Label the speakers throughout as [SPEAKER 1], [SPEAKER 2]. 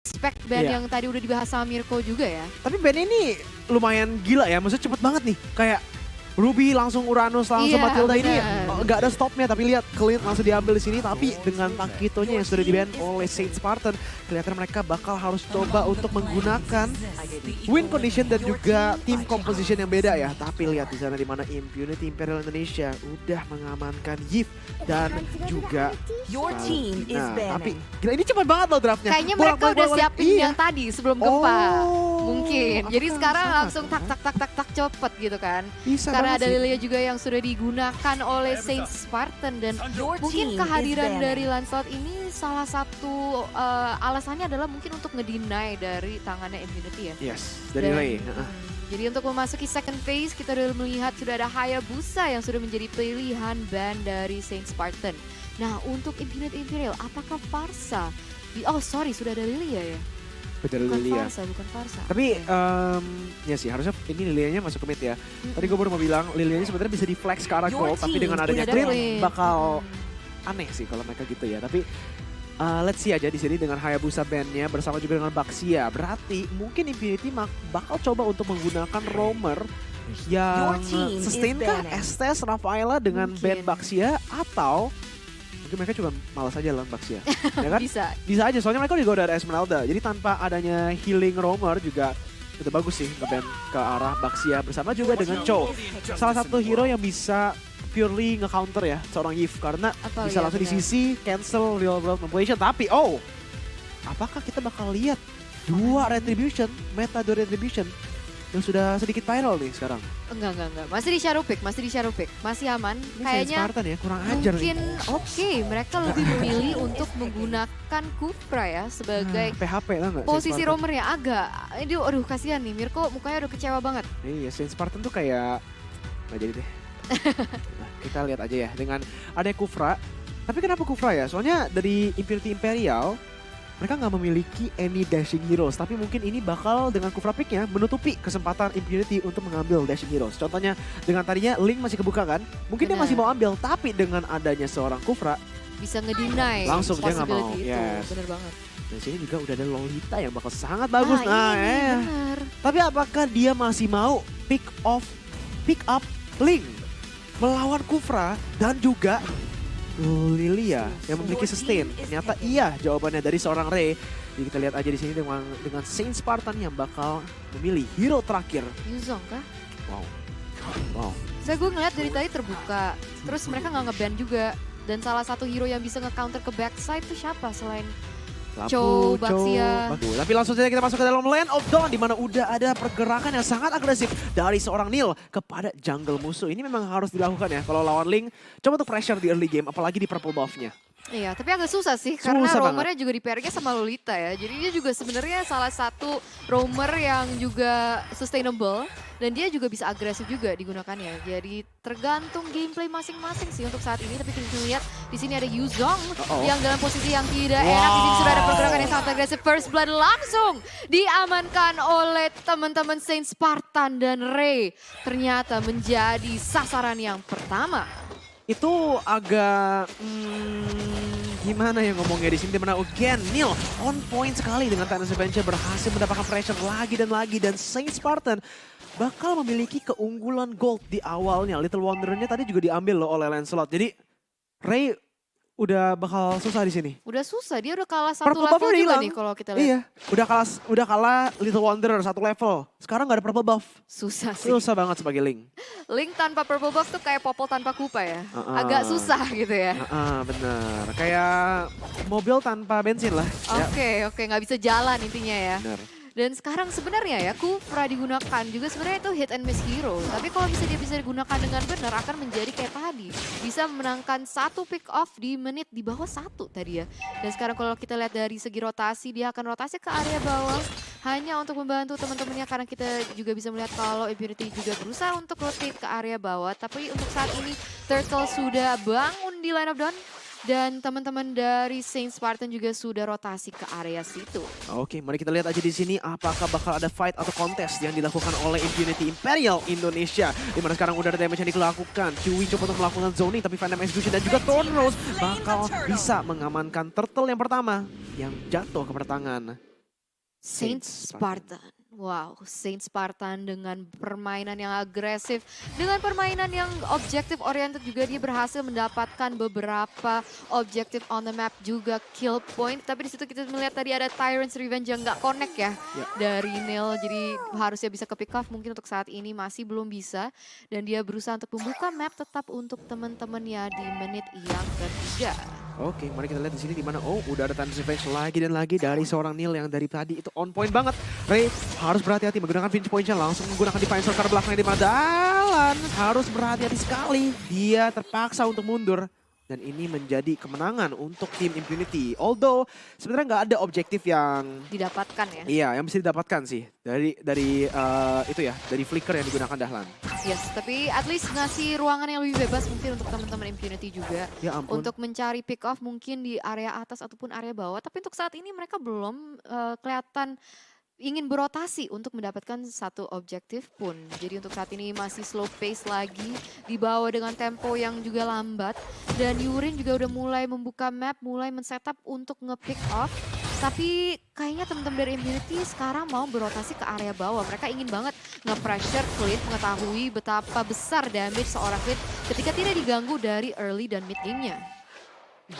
[SPEAKER 1] spek band yang tadi udah dibahas sama Mirko juga ya.
[SPEAKER 2] Tapi band ini lumayan gila ya, maksudnya cepet banget nih. Kayak Ruby langsung Uranus langsung Matilda ini nggak ada stopnya, tapi lihat Clint langsung diambil di sini, tapi dengan Takitonya yang sudah di-ban oleh Saint Spartan, kelihatan mereka bakal harus coba untuk menggunakan win condition dan juga team composition yang beda ya. Tapi lihat di sana di mana Impunity Imperial Indonesia udah mengamankan Yif dan juga Nah, tapi gila ini cepat banget loh draftnya.
[SPEAKER 1] Kayaknya mereka udah siapin yang tadi sebelum gempa. Mungkin. Jadi sekarang langsung tak cepet gitu kan. Karena ada Lilia juga yang sudah digunakan oleh Saint Spartan dan mungkin kehadiran dari Lancelot ini salah satu alasannya adalah mungkin untuk ngedeny dari tangannya Impunity ya.
[SPEAKER 2] Yes, dari Ray.
[SPEAKER 1] Jadi untuk memasuki second phase kita udah melihat sudah ada Hayabusa yang sudah menjadi pilihan band dari Saint Spartan. Nah untuk Impunity Imperial apakah Farsa? Oh sorry sudah ada Lilia ya?
[SPEAKER 2] Bukan Lilia.
[SPEAKER 1] Bukan Farsa.
[SPEAKER 2] Tapi ya sih harusnya ini Lilianya masuk ke mid ya. Tadi gue baru mau bilang Lilianya sebenarnya bisa di flex ke arah gold, tapi dengan adanya Clint bakal aneh sih kalau mereka gitu ya. Tapi let's see aja di sini dengan Hayabusa bandnya bersama juga dengan Baxia. Berarti mungkin Impunity bakal coba untuk menggunakan roamer yang sustain kah Estes Rafaela dengan band Baxia, atau mungkin mereka juga malas aja lawan Baxia. Ya kan? Bisa aja, soalnya mereka juga udah ada Esmeralda. Jadi tanpa adanya healing roamer juga udah bagus sih nge-ban ke arah Baxia bersama juga dengan Cho. Salah satu hero yang bisa purely nge-counter ya seorang Yif, karena bisa langsung di sisi cancel real world manipulation. Tapi apakah kita bakal lihat dua retribution, meta 2 retribution yang sudah sedikit viral nih sekarang?
[SPEAKER 1] Enggak. Masih di shadow pick, masih aman.
[SPEAKER 2] Ini
[SPEAKER 1] kayaknya
[SPEAKER 2] Spartan ya, kurang ajar
[SPEAKER 1] mungkin
[SPEAKER 2] nih.
[SPEAKER 1] mereka lebih memilih untuk menggunakan Kufra ya sebagai
[SPEAKER 2] PHP lah nggak?
[SPEAKER 1] posisi roamernya agak. Aduh kasihan nih, Mirko mukanya udah kecewa banget.
[SPEAKER 2] Iya, Saint Spartan tuh kayak nggak jadi deh. Nah, kita lihat aja ya dengan ada Kufra. Tapi kenapa Kufra ya? Soalnya dari Impunity Imperial mereka nggak memiliki any dashing heroes, tapi mungkin ini bakal dengan Kufra picknya menutupi kesempatan Impunity untuk mengambil dashing heroes. Contohnya dengan tadinya Link masih kebuka kan, mungkin dia masih mau ambil, tapi dengan adanya seorang Kufra
[SPEAKER 1] bisa ngedeny
[SPEAKER 2] langsung dia nggak mau.
[SPEAKER 1] Yes. Bener banget.
[SPEAKER 2] Dan sini juga udah ada Lolita yang bakal sangat bagus.
[SPEAKER 1] Bener.
[SPEAKER 2] Tapi apakah dia masih mau pick up Link melawan Kufra dan juga Lilia yang memiliki sustain? Ternyata iya jawabannya dari seorang Ray. Jadi kita lihat aja di sini dengan Saint Spartan yang bakal memilih hero terakhir.
[SPEAKER 1] Yuzong kah?
[SPEAKER 2] Wow.
[SPEAKER 1] Saya gue ngeliat dari tadi terbuka. Terus mereka nggak nge-ban juga. Dan salah satu hero yang bisa nge-counter ke backside itu siapa selain Cho, Baxia.
[SPEAKER 2] Tapi langsung saja kita masuk ke dalam Land of Dawn, di mana udah ada pergerakan yang sangat agresif dari seorang Neil kepada jungle musuh. Ini memang harus dilakukan ya kalau lawan Link. Coba untuk pressure di early game, apalagi di purple buff-nya.
[SPEAKER 1] Iya, tapi agak susah sih karena roamernya juga di PRG sama Lolita ya. Jadi dia juga sebenarnya salah satu roamer yang juga sustainable. Dan dia juga bisa agresif juga digunakannya. Jadi tergantung gameplay masing-masing sih untuk saat ini. Tapi kita bisa lihat di sini ada Yuzong yang dalam posisi yang tidak enak. Di sini sudah ada pergerakan yang sangat agresif. First Blood langsung diamankan oleh teman-teman Saint Spartan dan Ray. Ternyata menjadi sasaran yang pertama.
[SPEAKER 2] Itu agak gimana ya ngomongnya di sini, dimana again Neil on point sekali dengan Titans Adventure berhasil mendapatkan pressure lagi dan Saint Spartan bakal memiliki keunggulan gold di awalnya. Little Wonder-nya tadi juga diambil loh oleh Lancelot. Jadi Ray udah bakal susah di sini.
[SPEAKER 1] Udah susah, dia udah kalah satu level juga nih kalau kita lihat.
[SPEAKER 2] Iya, udah kalah Little Wanderer satu level. Sekarang nggak ada purple buff.
[SPEAKER 1] Susah sih.
[SPEAKER 2] Susah banget sebagai Link.
[SPEAKER 1] Link tanpa purple buff tuh kayak Popol tanpa Kupa ya. Agak susah gitu ya.
[SPEAKER 2] Bener. Kayak mobil tanpa bensin lah.
[SPEAKER 1] Oke, nggak bisa jalan intinya ya.
[SPEAKER 2] Bener.
[SPEAKER 1] Dan sekarang sebenarnya ya Kufra digunakan juga sebenarnya itu hit and miss hero. Tapi kalau dia bisa digunakan dengan benar akan menjadi kayak tadi. Bisa memenangkan satu pick off di menit di bawah 1 tadi ya. Dan sekarang kalau kita lihat dari segi rotasi, dia akan rotasi ke area bawah. Hanya untuk membantu teman-temannya karena kita juga bisa melihat kalau Impunity juga berusaha untuk rotate ke area bawah. Tapi untuk saat ini Turtle sudah bangun di line of dawn. Dan teman-teman dari Saint Spartan juga sudah rotasi ke area situ.
[SPEAKER 2] Oke, mari kita lihat aja di sini apakah bakal ada fight atau kontes yang dilakukan oleh Impunity Imperial Indonesia. Dimana sekarang udah ada damage yang dilakukan. Chewie coba untuk melakukan zoning, tapi Phantom Execution dan juga Thornrose bakal bisa mengamankan Turtle yang pertama yang jatuh ke pertangan
[SPEAKER 1] Saint Spartan. Wow, Saint Spartan dengan permainan yang agresif, dengan permainan yang objektif oriented juga dia berhasil mendapatkan beberapa objektif on the map juga kill point. Tapi di situ kita melihat tadi ada Tyrant's Revenge yang nggak connect ya dari Neil. Jadi harusnya bisa ke pick off, mungkin untuk saat ini masih belum bisa. Dan dia berusaha untuk membuka map tetap untuk teman-temannya di menit yang ketiga.
[SPEAKER 2] Oke, mari kita lihat di sini di mana. Oh, udah ada Tyrant's Revenge lagi dan lagi dari seorang Neil yang dari tadi itu on point banget. Ray harus berhati-hati menggunakan pinch point-nya, langsung menggunakan Divine Sword karena belakangnya di mana Dalan harus berhati-hati sekali. Dia terpaksa untuk mundur. Dan ini menjadi kemenangan untuk tim Impunity. Although sebenarnya nggak ada objektif yang
[SPEAKER 1] Didapatkan ya.
[SPEAKER 2] iya, yang bisa didapatkan sih dari itu ya, dari flicker yang digunakan Dahlan.
[SPEAKER 1] Yes, tapi at least ngasih ruangan yang lebih bebas mungkin untuk teman-teman Impunity juga.
[SPEAKER 2] Ya ampun.
[SPEAKER 1] Untuk mencari pick off mungkin di area atas ataupun area bawah. Tapi untuk saat ini mereka belum kelihatan ingin berotasi untuk mendapatkan satu objektif pun. Jadi untuk saat ini masih slow pace lagi, dibawa dengan tempo yang juga lambat. Dan Yurin juga udah mulai membuka map, mulai men-setup untuk nge-pick off. Tapi kayaknya teman-teman dari Impunity sekarang mau berotasi ke area bawah. Mereka ingin banget nge-pressure Clint, mengetahui betapa besar damage seorang Clint ketika tidak diganggu dari early dan mid game-nya.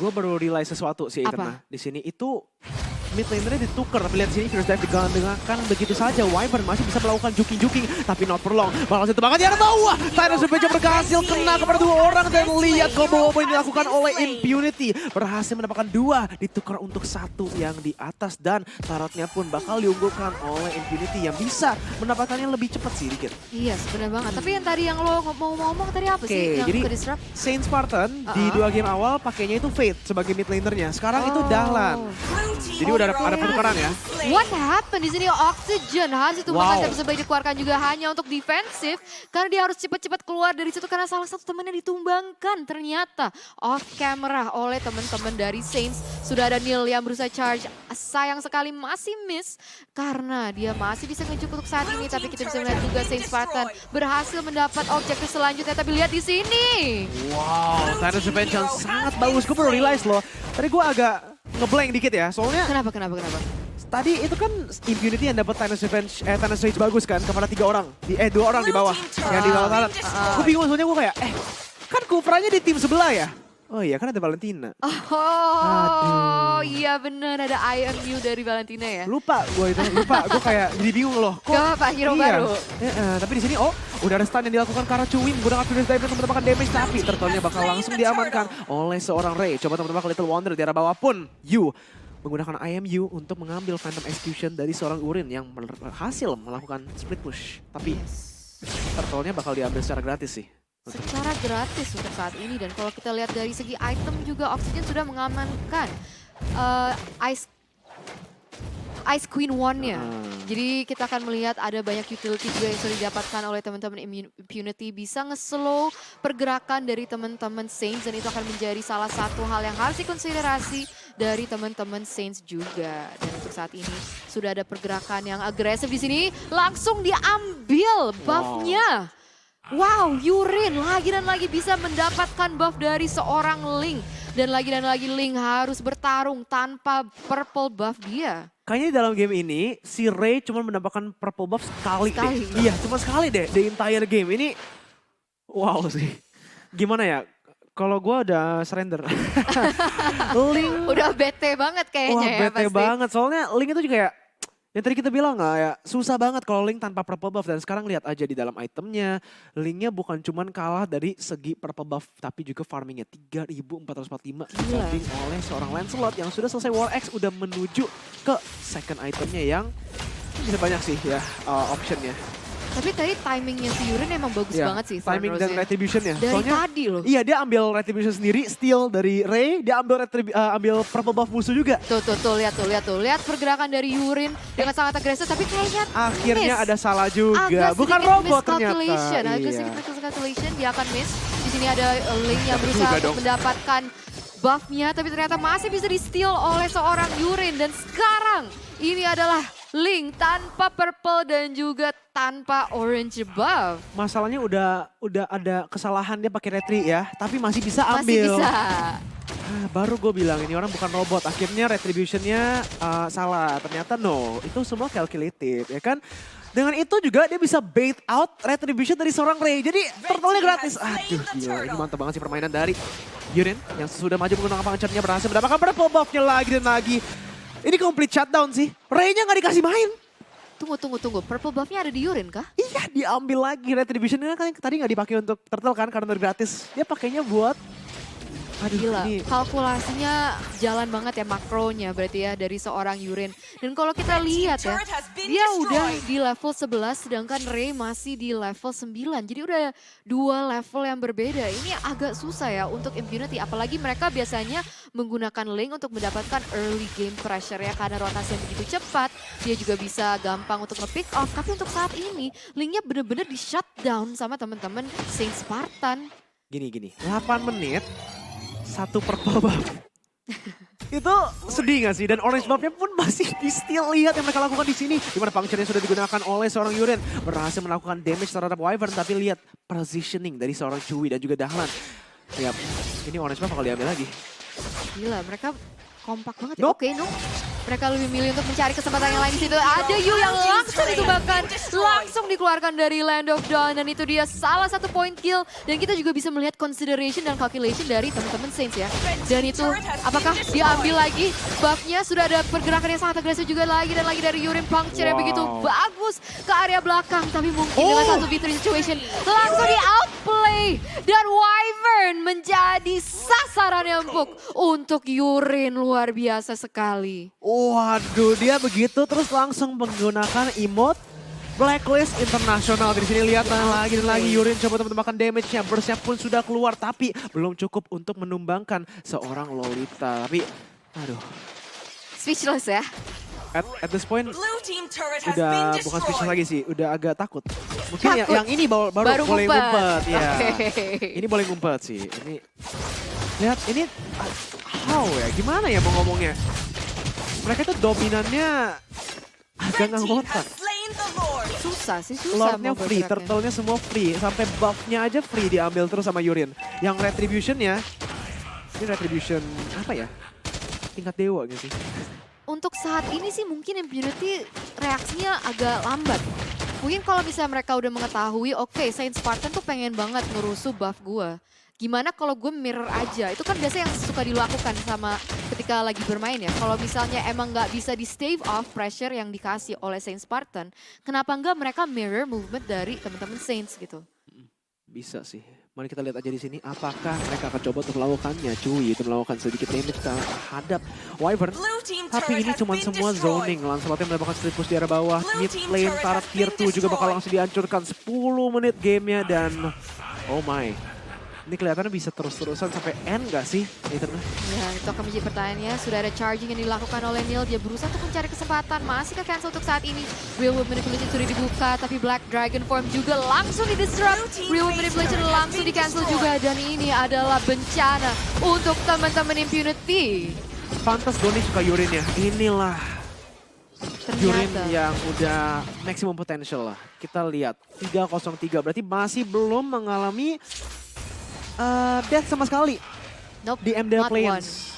[SPEAKER 2] Gue baru realize sesuatu sih,
[SPEAKER 1] Apa?
[SPEAKER 2] karena di sini itu mid lanernya ditukar, tapi lihat sini Fierce Dive digandengakan begitu saja. Wyvern masih bisa melakukan juking-juking, tapi not for long. Balas itu banget di arah bawah. Tyrant's Revenge berhasil kena kepada dua orang dan lihat combo yang dilakukan oleh Impunity. Berhasil mendapatkan dua, ditukar untuk satu yang di atas dan tarotnya pun bakal diunggulkan oleh Impunity yang bisa mendapatkannya lebih cepat sih dikit.
[SPEAKER 1] Iya, benar banget. Tapi yang tadi yang lo mau ngomong tadi apa sih yang
[SPEAKER 2] jadi
[SPEAKER 1] ke disrupt?
[SPEAKER 2] Saint Spartan di dua game awal pakainya itu Fate sebagai mid lanernya. Sekarang itu Dahlan. Jadi udah ada pertukaran ya.
[SPEAKER 1] What happened di sini? Oxygen harus ditumbangkan, tapi sebaik dikeluarkan juga hanya untuk defensif karena dia harus cepat-cepat keluar dari situ karena salah satu temannya ditumbangkan ternyata off camera oleh teman-teman dari Saints. Sudah ada Neil yang berusaha charge, sayang sekali masih miss karena dia masih bisa ngejuk untuk saat ini, tapi kita bisa melihat juga Saint Spartan berhasil mendapat objektif selanjutnya, tapi lihat di sini.
[SPEAKER 2] Wow, Tyrant's Revenge yang sangat bagus. Gue baru realize loh. Tadi gue agak ngeblank dikit ya, soalnya
[SPEAKER 1] Kenapa?
[SPEAKER 2] tadi itu kan Impunity yang dapat Tyrant's Revenge, Tyrant's Rage bagus kan kepada dua orang di bawah yang di bawah Talent. Gue bingung soalnya gue kayak, kan Kufranya di tim sebelah ya? Oh iya kan ada Valentina.
[SPEAKER 1] Oh iya bener, ada IMU dari Valentina ya.
[SPEAKER 2] Lupa gue kayak jadi bingung loh.
[SPEAKER 1] Ke Pak Hero baru.
[SPEAKER 2] Tapi di sini udah ada stun yang dilakukan karena Cuwin menggunakan Fierce Dive untuk mendapatkan damage, tapi turtle-nya bakal langsung diamankan oleh seorang Ray. Coba teman-teman ke Little Wonder di arah bawah pun Yu menggunakan IMU untuk mengambil Phantom Execution dari seorang Urin yang berhasil melakukan split push. Tapi turtle-nya bakal diambil secara gratis sih.
[SPEAKER 1] Secara gratis untuk saat ini, dan kalau kita lihat dari segi item juga Oxygen sudah mengamankan Ice Queen One-nya. Jadi kita akan melihat ada banyak utility juga yang sudah didapatkan oleh teman-teman Impunity, bisa nge-slow pergerakan dari teman-teman Saints, dan itu akan menjadi salah satu hal yang harus dikonsiderasi dari teman-teman Saints juga. Dan untuk saat ini sudah ada pergerakan yang agresif di sini, langsung diambil buff-nya. Wow, Yurin lagi dan lagi bisa mendapatkan buff dari seorang Ling. Dan lagi Ling harus bertarung tanpa purple buff dia.
[SPEAKER 2] Kayaknya di dalam game ini, si Ray cuma mendapatkan purple buff sekali deh. Iya, cuma sekali deh, the entire game. Ini, wow sih. Gimana ya, kalau gue udah surrender. Ling.
[SPEAKER 1] Udah bete banget kayaknya ya
[SPEAKER 2] bete
[SPEAKER 1] pasti.
[SPEAKER 2] banget, soalnya Ling itu juga kayak, yang tadi kita bilang nggak ya, susah banget kalau Ling tanpa purple buff. Dan sekarang lihat aja di dalam itemnya, Lingnya bukan cuman kalah dari segi purple buff, tapi juga farmingnya 3.445 dibanding oleh seorang Lancelot yang sudah selesai War X, udah menuju ke second itemnya yang bisa banyak sih ya optionnya.
[SPEAKER 1] Tapi tadi timingnya si Yurin emang bagus banget sih.
[SPEAKER 2] Timing dan retributionnya.
[SPEAKER 1] Dari
[SPEAKER 2] soalnya,
[SPEAKER 1] tadi loh.
[SPEAKER 2] Iya, dia ambil retribution sendiri, steal dari Ray, dia ambil purple buff musuh juga.
[SPEAKER 1] Tuh, lihat tuh. Lihat pergerakan dari Yurin dengan sangat agresif, tapi kayaknya
[SPEAKER 2] akhirnya ada salah juga.
[SPEAKER 1] agak
[SPEAKER 2] Bukan robot ternyata.
[SPEAKER 1] Agak sedikit miscalculation, dia akan miss. Di sini ada Ling yang berusaha untuk mendapatkan buff-nya, tapi ternyata masih bisa di-steal oleh seorang Yurin. Dan sekarang ini adalah Ling tanpa purple dan juga tanpa orange buff.
[SPEAKER 2] Masalahnya udah ada kesalahan dia pakai retri ya, tapi masih bisa ambil.
[SPEAKER 1] Masih bisa.
[SPEAKER 2] Baru gue bilang ini orang bukan robot. Akhirnya retribution-nya salah. Ternyata no, itu semua calculated ya kan. Dengan itu juga dia bisa bait out retribution dari seorang Ray. Jadi turtle-nya gratis. Aduh gila, ini mantap banget sih permainan dari Yurin. Yang sudah maju menggunakan puncture-nya berhasil mendapatkan purple buff-nya lagi dan lagi. Ini complete shutdown sih. Ray-nya nggak dikasih main.
[SPEAKER 1] Tunggu. Purple buff-nya ada di Yurin kah?
[SPEAKER 2] Iya, diambil lagi. Retribution-nya kan tadi nggak dipakai untuk turtle kan karena udah gratis. Dia pakainya buat
[SPEAKER 1] Gila, kalkulasinya jalan banget ya makronya berarti ya dari seorang Yurin. Dan kalau kita lihat ya, dia udah di level 11 sedangkan Ray masih di level 9. Jadi udah 2 level yang berbeda. Ini agak susah ya untuk Impunity. Apalagi mereka biasanya menggunakan Link untuk mendapatkan early game pressure ya. Karena rotasi yang begitu cepat, dia juga bisa gampang untuk nge-pick off. Tapi untuk saat ini, Linknya bener-bener di shutdown sama teman-teman Saint Spartan.
[SPEAKER 2] Gini, 8 menit. 1 purple buff. Itu sedih gak sih? Dan orange buff-nya pun masih di steal. Lihat yang mereka lakukan di sini. Dimana puncture-nya sudah digunakan oleh seorang Yurin. Berhasil melakukan damage terhadap Wyvern. Tapi lihat positioning dari seorang Chewie dan juga Dahlan. Yap, ini orange buff bakal diambil lagi.
[SPEAKER 1] Gila, mereka kompak banget ya. Oke, no. Mereka lebih milih untuk mencari kesempatan yang lain di situ. Ada Yu yang langsung ditumbangkan, langsung dikeluarkan dari Land of Dawn. Dan itu dia salah satu point kill. Dan kita juga bisa melihat consideration dan calculation dari teman-teman Saints ya. Dan itu apakah diambil lagi buff-nya? Sudah ada pergerakan yang sangat agresif juga lagi. Dan lagi dari Yurin puncture yang begitu bagus ke area belakang. Tapi mungkin dengan satu victory situation langsung di-outplay. Dan Wyvern menjadi sasaran yang empuk untuk Yurin. Luar biasa sekali.
[SPEAKER 2] Waduh, dia begitu terus langsung menggunakan emote Blacklist Internasional. Di sini lihat lagi dan lagi Yurin coba menambahkan damage-nya. Burst-nya pun sudah keluar tapi belum cukup untuk menumbangkan seorang Lolita. Tapi aduh.
[SPEAKER 1] Speechless ya.
[SPEAKER 2] At this point udah bukan speechless lagi sih, udah agak takut. Mungkin yang ini baru boleh ngumpet. Ya. Ini boleh ngumpet sih. Ini lihat ini how ya, gimana ya mau ngomongnya. Mereka tuh dominannya agak nggak ngotak.
[SPEAKER 1] Susah sih, susah.
[SPEAKER 2] Lordnya free, turtle-nya semua free. Sampai buff-nya aja free diambil terus sama Yurin. Yang retribution-nya, ini retribution apa ya? Tingkat dewa gitu sih.
[SPEAKER 1] Untuk saat ini sih mungkin Impunity reaksinya agak lambat. Mungkin kalau misalnya mereka udah mengetahui, oke, Saint Spartan tuh pengen banget ngerusuh buff gue. Gimana kalau gue mirror aja? Itu kan biasa yang suka dilakukan sama ketika lagi bermain ya. Kalau misalnya emang nggak bisa di stave off pressure yang dikasih oleh Saint Spartan, kenapa nggak mereka mirror movement dari teman-teman Saints gitu?
[SPEAKER 2] Bisa sih. Mari kita lihat aja di sini apakah mereka akan coba untuk melakukannya. Cuy, itu melakukan sedikit damage terhadap Wyvern. Tapi ini cuma semua zoning. Lancelotnya mendapatkan split push di area bawah. Mid lane para tier 2 juga bakal langsung dihancurkan. 10 menit gamenya dan oh my. Ini kelihatannya bisa terus-terusan sampai end gak sih?
[SPEAKER 1] Ya, itu akan menjadi pertanyaannya. Sudah ada charging yang dilakukan oleh Neil. Dia berusaha untuk mencari kesempatan. Masih ke cancel untuk saat ini. Real World Manipulation sudah dibuka. Tapi Black Dragon Form juga langsung di-disrupt. Real World Manipulation langsung di-cancel juga. Dan ini adalah bencana untuk teman-teman Impunity.
[SPEAKER 2] Pantas Doni suka Yurin ya. Inilah Yurin yang udah maximum potential lah. Kita lihat 3-0-3. Berarti masih belum mengalami death sama sekali.
[SPEAKER 1] Nope,
[SPEAKER 2] di MDL Plains.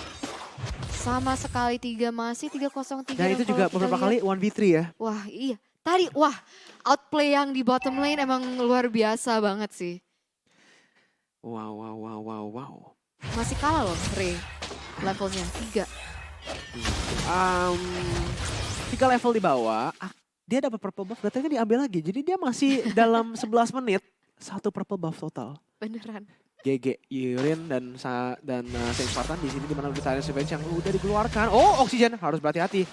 [SPEAKER 1] Sama sekali masih 3-0-3.
[SPEAKER 2] Dan itu juga beberapa kali 1v3 ya.
[SPEAKER 1] Wah iya, tadi outplay yang di bottom lane emang luar biasa banget sih.
[SPEAKER 2] Wow.
[SPEAKER 1] Masih kalah loh Ray, levelnya 3.
[SPEAKER 2] 3 level di bawah, dia dapat purple buff, datanya diambil lagi. Jadi dia masih dalam 11 menit, 1 purple buff total.
[SPEAKER 1] Beneran.
[SPEAKER 2] GG Yurin dan Saint Spartan di sini di mana Tyrant Revenge yang udah dikeluarkan. Oh, oksigen harus berhati-hati.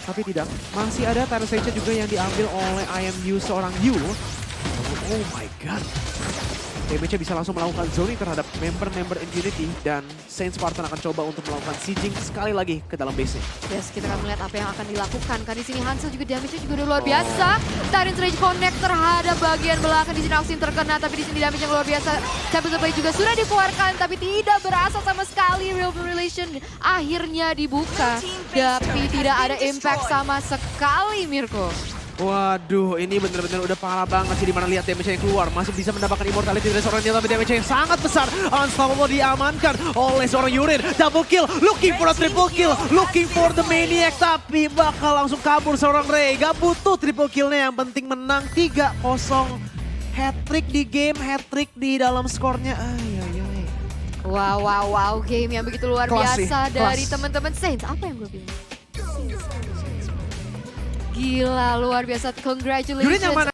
[SPEAKER 2] Tapi tidak, masih ada Tyrant Revenge juga yang diambil oleh IMU seorang Yu. Oh my god. Damage-nya bisa langsung melakukan zoning terhadap member-member Impunity dan Saint Spartan akan coba untuk melakukan sieging sekali lagi ke dalam base-nya.
[SPEAKER 1] Yes, kita akan melihat apa yang akan dilakukan. Kan di sini Hansel juga damage-nya juga udah luar biasa. Tyrant Rage connect terhadap bagian belakang. Di sini Auxin terkena, tapi di sini damage yang luar biasa. Temple Supply juga sudah dikeluarkan, tapi tidak berasa sama sekali. Real Relation akhirnya dibuka, tapi tidak ada impact sama sekali, Mirko.
[SPEAKER 2] Waduh, ini bener-bener udah parah banget sih, dimana lihat damage yang keluar. Masih bisa mendapatkan immortality dari seorang dia, tapi damage yang sangat besar. Unstoppable diamankan oleh seorang Yurin. Double kill, looking for a triple kill, looking for the maniac. Tapi bakal langsung kabur seorang Ray. Gak butuh triple killnya, yang penting menang 3-0. Hat-trick di game, hat-trick di dalam skornya.
[SPEAKER 1] Wow, game yang begitu luar
[SPEAKER 2] Kelas sih,
[SPEAKER 1] biasa dari
[SPEAKER 2] kelas.
[SPEAKER 1] teman-teman Saints. Apa yang gue bilang? Gila, luar biasa. Congratulations
[SPEAKER 2] Yurin yang mana?